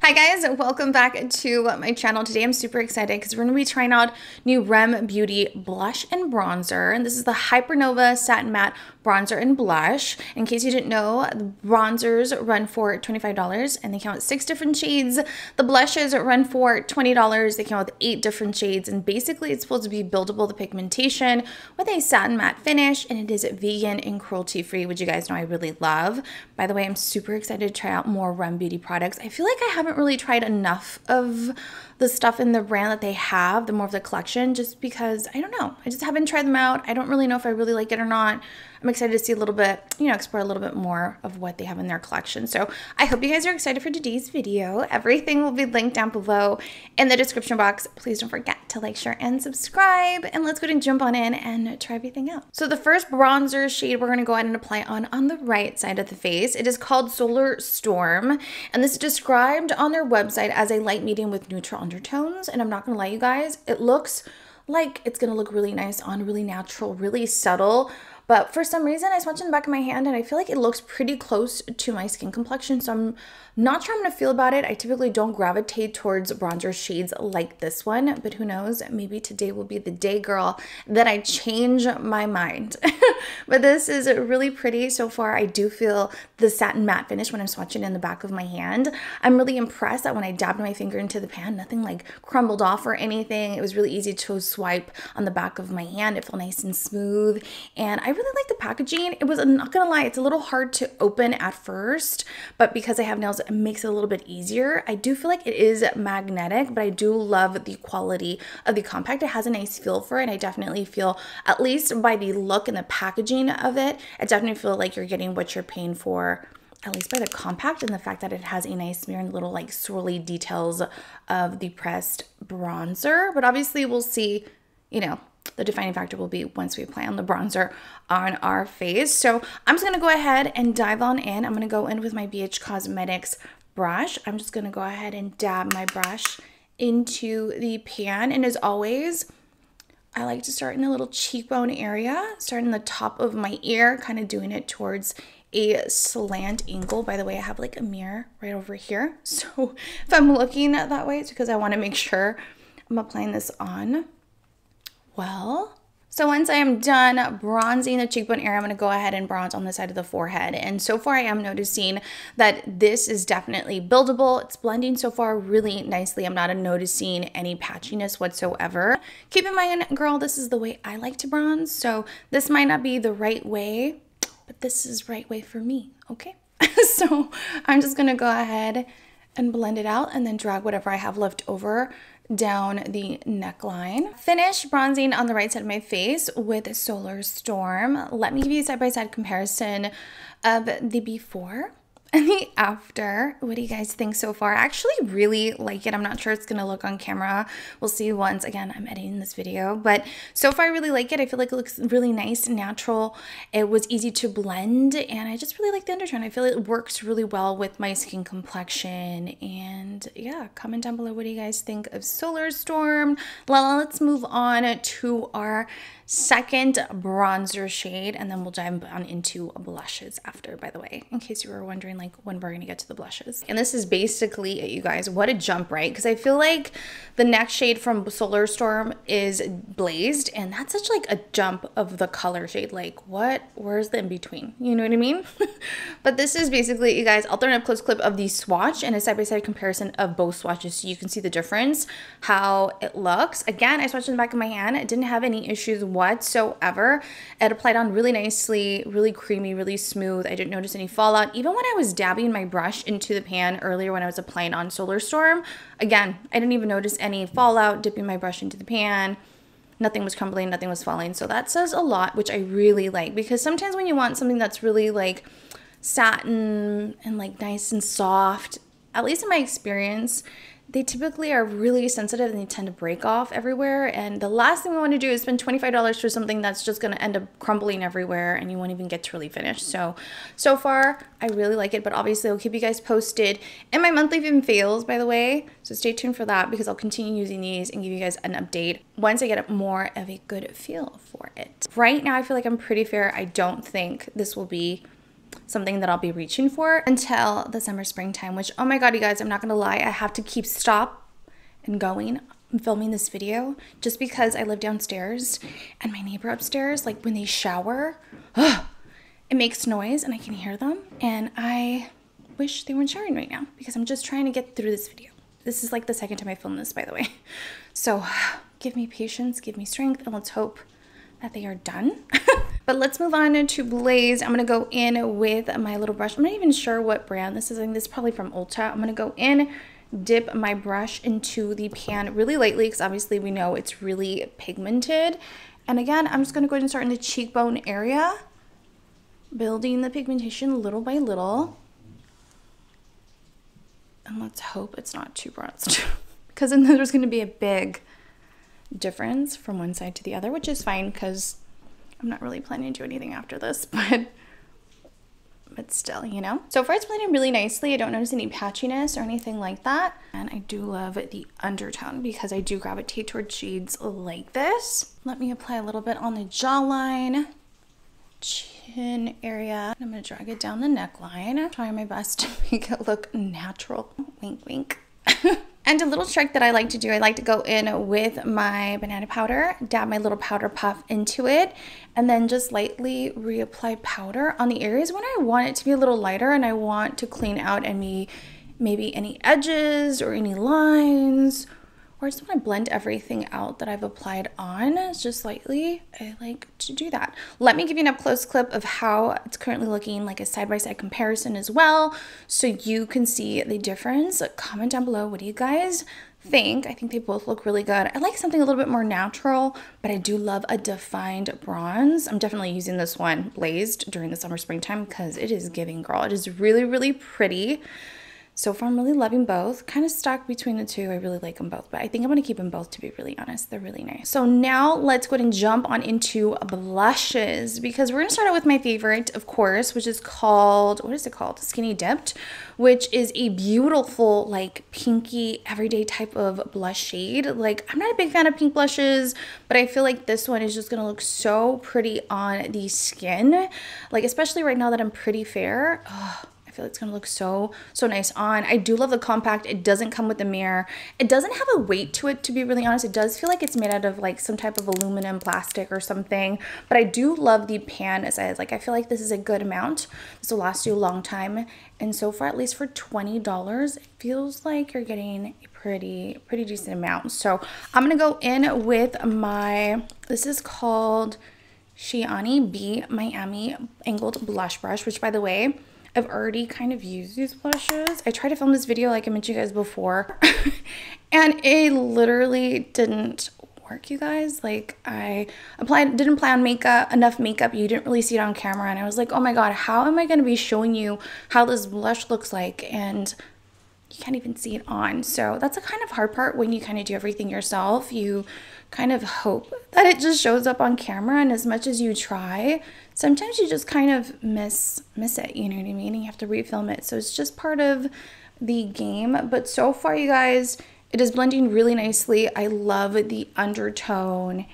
Hi guys, welcome back to my channel. Today I'm super excited because we're going to be trying out new Rem Beauty blush and bronzer. And this is the Hypernova Satin Matte Bronzer and Blush. In case you didn't know, the bronzers run for $25 and they come with 6 different shades. The blushes run for $20. They come with 8 different shades, and basically it's supposed to be buildable, the pigmentation, with a satin matte finish, and it is vegan and cruelty free, which you guys know I really love. By the way, I'm super excited to try out more Rem Beauty products. I feel like I haven't really tried enough of the stuff in the brand that they have, the more of the collection, just because I don't know, I just haven't tried them out. I don't really know if I really like it or not. I'm excited to see a little bit, explore a little bit more of what they have in their collection. So I hope you guys are excited for today's video. Everything will be linked down below in the description box. Please don't forget to like, share, and subscribe. And let's go ahead and jump on in and try everything out. So the first bronzer shade we're gonna go ahead and apply on the right side of the face. It is called Solar Storm, and this is described on their website as a light medium with neutral undertones. And I'm not gonna lie, you guys, it looks like it's gonna look really nice on, really natural, really subtle. But for some reason, I swatched in the back of my hand and I feel like it looks pretty close to my skin complexion. So I'm not sure I'm gonna feel about it. I typically don't gravitate towards bronzer shades like this one, but who knows? Maybe today will be the day, girl, that I change my mind. But this is really pretty so far. I do feel the satin matte finish when I'm swatching in the back of my hand. I'm really impressed that when I dabbed my finger into the pan, nothing like crumbled off or anything. It was really easy to swipe on the back of my hand. It felt nice and smooth. And I really like the packaging. It was, I'm not gonna lie, it's a little hard to open at first, but because I have nails, it makes it a little bit easier. I do feel like it is magnetic, but I do love the quality of the compact. It has a nice feel for it. I definitely feel, at least by the look and the packaging of it, I definitely feel like you're getting what you're paying for, at least by the compact and the fact that it has a nice smear and little like swirly details of the pressed bronzer. But obviously we'll see, the defining factor will be once we apply on the bronzer on our face. So I'm just going to go ahead and dive on in. I'm going to go in with my BH Cosmetics brush. I'm just going to go ahead and dab my brush into the pan. And as always, I like to start in the little cheekbone area, start in the top of my ear, kind of doing it towards a slant angle. By the way, I have like a mirror right over here. So if I'm looking that way, it's because I want to make sure I'm applying this on well. So once I am done bronzing the cheekbone area, I'm going to go ahead and bronze on the side of the forehead. And so far I am noticing that this is definitely buildable. It's blending so far really nicely. I'm not noticing any patchiness whatsoever. Keep in mind, girl, this is the way I like to bronze. So this might not be the right way, but this is the right way for me, okay? So I'm just going to go ahead and blend it out and then drag whatever I have left over down the neckline. Finish bronzing on the right side of my face with Solar Storm. Let me give you a side-by-side comparison of the before and the after. What do you guys think so far? I actually really like it. I'm not sure it's gonna look on camera. We'll see once again I'm editing this video, but so far I really like it. I feel like it looks really nice and natural. It was easy to blend, and I just really like the undertone. I feel it works really well with my skin complexion. And yeah, comment down below what do you guys think of Solar Storm. Let's move on to our second bronzer shade, and then we'll dive on into blushes after, by the way, in case you were wondering like when we're gonna get to the blushes. And this is basically it, you guys. What a jump, right? Because I feel like the next shade from Solar Storm is Blazed, and that's such like a jump of the color shade. Like where's the in-between? You know what I mean? But this is basically, you guys, I'll throw in a close clip of the swatch and a side-by-side comparison of both swatches so you can see the difference, how it looks. Again, I swatched in the back of my hand. It didn't have any issues whatsoever. It applied on really nicely, really creamy, really smooth. I didn't notice any fallout. Even when I was dabbing my brush into the pan earlier when I was applying on Solar Storm, again, I didn't even notice any fallout dipping my brush into the pan. Nothing was crumbling, nothing was falling. So that says a lot, which I really like, because sometimes when you want something that's really like satin and like nice and soft, at least in my experience, they typically are really sensitive and they tend to break off everywhere. And the last thing we want to do is spend $25 for something that's just going to end up crumbling everywhere and you won't even get to really finish. So far, I really like it, but obviously I'll keep you guys posted in my monthly fails, by the way. So stay tuned for that, because I'll continue using these and give you guys an update once I get more of a good feel for it. Right now, I feel like I'm pretty fair. I don't think this will be something that I'll be reaching for until the summer springtime, which, oh my God, you guys, I'm not gonna lie, I have to keep stop and going. I'm filming this video just because I live downstairs and my neighbor upstairs, like when they shower, it makes noise and I can hear them. And I wish they weren't showering right now because I'm just trying to get through this video. This is like the second time I filmed this, by the way. So give me patience, give me strength, and let's hope that they are done. But let's move on to Blaze. I'm gonna go in with my little brush. I'm not even sure what brand this is. I think this is probably from Ulta. I'm gonna go in, dip my brush into the pan really lightly because obviously we know it's really pigmented. And again, I'm just gonna go ahead and start in the cheekbone area, building the pigmentation little by little. And let's hope it's not too bronzed because then there's gonna be a big difference from one side to the other, which is fine because I'm not really planning to do anything after this, but still, you know. So far it's blending really nicely. I don't notice any patchiness or anything like that. And I do love the undertone because I do gravitate towards shades like this. Let me apply a little bit on the jawline, chin area. I'm gonna drag it down the neckline. Trying my best to make it look natural. Wink, wink. And a little trick that I like to do, I like to go in with my banana powder, dab my little powder puff into it, and then just lightly reapply powder on the areas when I want it to be a little lighter and I want to clean out any, maybe any edges or any lines, or I just want to blend everything out that I've applied on just lightly. I like to do that. Let me give you an up close clip of how it's currently looking, like a side-by-side comparison as well, so you can see the difference. Comment down below, what do you guys think? I think they both look really good. I like something a little bit more natural, but I do love a defined bronze. I'm definitely using this one blazed during the summer springtime because it is giving, girl. It is really, really pretty. So far, I'm really loving both. Kind of stuck between the two. I really like them both, but I think I'm going to keep them both, to be really honest. They're really nice. So now let's go ahead and jump on into blushes because we're going to start out with my favorite, of course, which is called, what is it called? Skinny Dipped, which is a beautiful, like, pinky, everyday type of blush shade. Like, I'm not a big fan of pink blushes, but I feel like this one is just going to look so pretty on the skin. Like, especially right now that I'm pretty fair. Oh, I feel like it's gonna look so nice on. I do love the compact. It doesn't come with a mirror. It doesn't have a weight to it, to be really honest. It does feel like it's made out of like some type of aluminum plastic or something, but I do love the pan size. Like, I feel like this is a good amount. This will last you a long time. And so far, at least for $20, it feels like you're getting a pretty decent amount. So I'm gonna go in with my, this is called Shiani B Miami Angled Blush Brush, which, by the way, I've already kind of used these blushes. I tried to film this video like I mentioned you guys before and it literally didn't work, you guys. Like, I didn't apply on enough makeup. You didn't really see it on camera and I was like, oh my God, how am I going to be showing you how this blush looks like? And you can't even see it on. So that's a kind of hard part when you kind of do everything yourself. You kind of hope that it just shows up on camera, and as much as you try, sometimes you just kind of miss it, you know what I mean? And you have to refilm it. So it's just part of the game. But so far, you guys, it is blending really nicely. I love the undertone.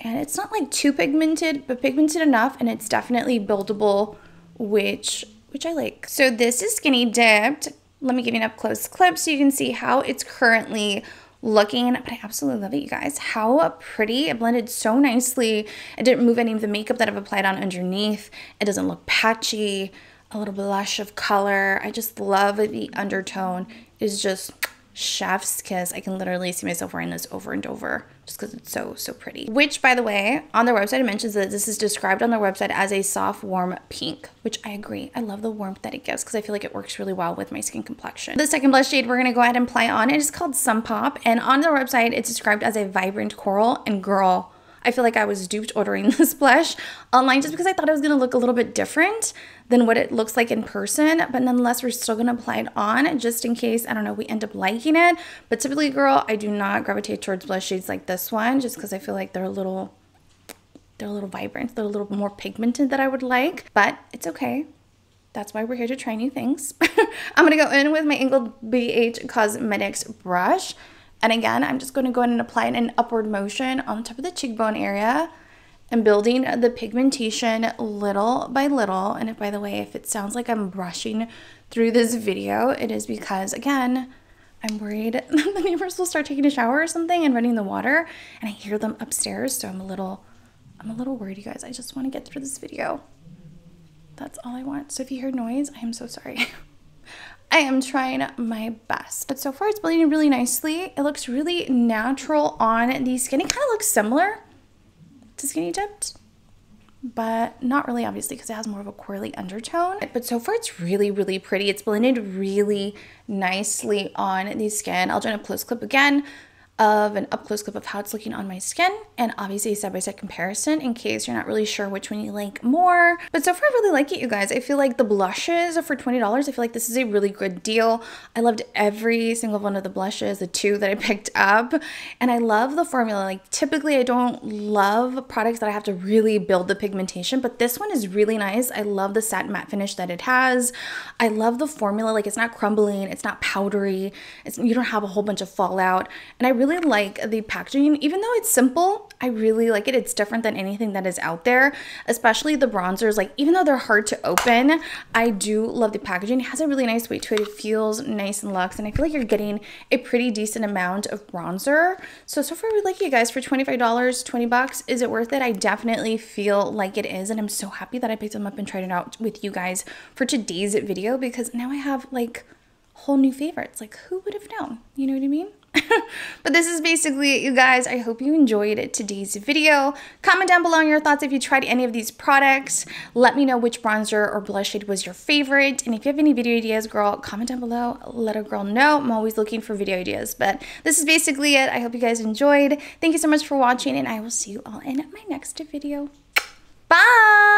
And it's not like too pigmented, but pigmented enough, and it's definitely buildable, which I like. So this is Skinny Dipped. Let me give you an up close clip so you can see how it's currently looking, but I absolutely love it, you guys. How pretty. It blended so nicely. It didn't move any of the makeup that I've applied on underneath. It doesn't look patchy. A little blush of color. I just love the undertone. It's just chef's kiss. I can literally see myself wearing this over and over just because it's so pretty. Which, by the way, on their website, it mentions that this is described on their website as a soft, warm pink, which I agree. I love the warmth that it gives because I feel like it works really well with my skin complexion. The second blush shade we're going to go ahead and apply on, it is called Sun Pop, and on their website, it's described as a vibrant coral, and girl, I feel like I was duped ordering this blush online just because I thought it was going to look a little bit different than what it looks like in person. But nonetheless, we're still going to apply it on just in case, I don't know, we end up liking it. But typically, girl, I do not gravitate towards blush shades like this one just because I feel like they're a little vibrant. They're a little more pigmented than I would like. But it's okay. That's why we're here to try new things. I'm going to go in with my Angled BH Cosmetics brush. And again, I'm just going to go in and apply it in an upward motion on the top of the cheekbone area. I'm building the pigmentation little by little. And if, by the way, if it sounds like I'm brushing through this video, it is because, again, I'm worried the neighbors will start taking a shower or something and running the water, and I hear them upstairs. So I'm a little worried, you guys. I just want to get through this video. That's all I want. So if you hear noise, I am so sorry. I am trying my best. But so far it's blending really nicely. It looks really natural on the skin. It kind of looks similar to Skinny Dipped, but not really, obviously, because it has more of a corally undertone. But so far it's really, really pretty. It's blended really nicely on the skin. I'll do an up close clip again of an up close clip of how it's looking on my skin, and obviously a side-by-side comparison in case you're not really sure which one you like more. But so far I really like it, you guys. I feel like the blushes for $20, I feel like this is a really good deal. I loved every single one of the blushes, the 2 that I picked up, and I love the formula. Like, typically I don't love products that I have to really build the pigmentation, but this one is really nice. I love the satin matte finish that it has. I love the formula. Like, it's not crumbling, it's not powdery, you don't have a whole bunch of fallout, and I really like the packaging. Even though it's simple, I really like it. It's different than anything that is out there, especially the bronzers. Like, even though they're hard to open, I do love the packaging. It has a really nice weight to it. It feels nice and luxe, and I feel like you're getting a pretty decent amount of bronzer. So far we like it, guys. For $25, 20 bucks, is it worth it? I definitely feel like it is, and I'm so happy that I picked them up and tried it out with you guys for today's video, because now I have like whole new favorites. Like, who would have known? You know what I mean? But this is basically it, you guys. I hope you enjoyed today's video. Comment down below your thoughts if you tried any of these products. Let me know which bronzer or blush shade was your favorite. And if you have any video ideas, girl, comment down below. Let a girl know. I'm always looking for video ideas. But this is basically it. I hope you guys enjoyed. Thank you so much for watching, and I will see you all in my next video. Bye!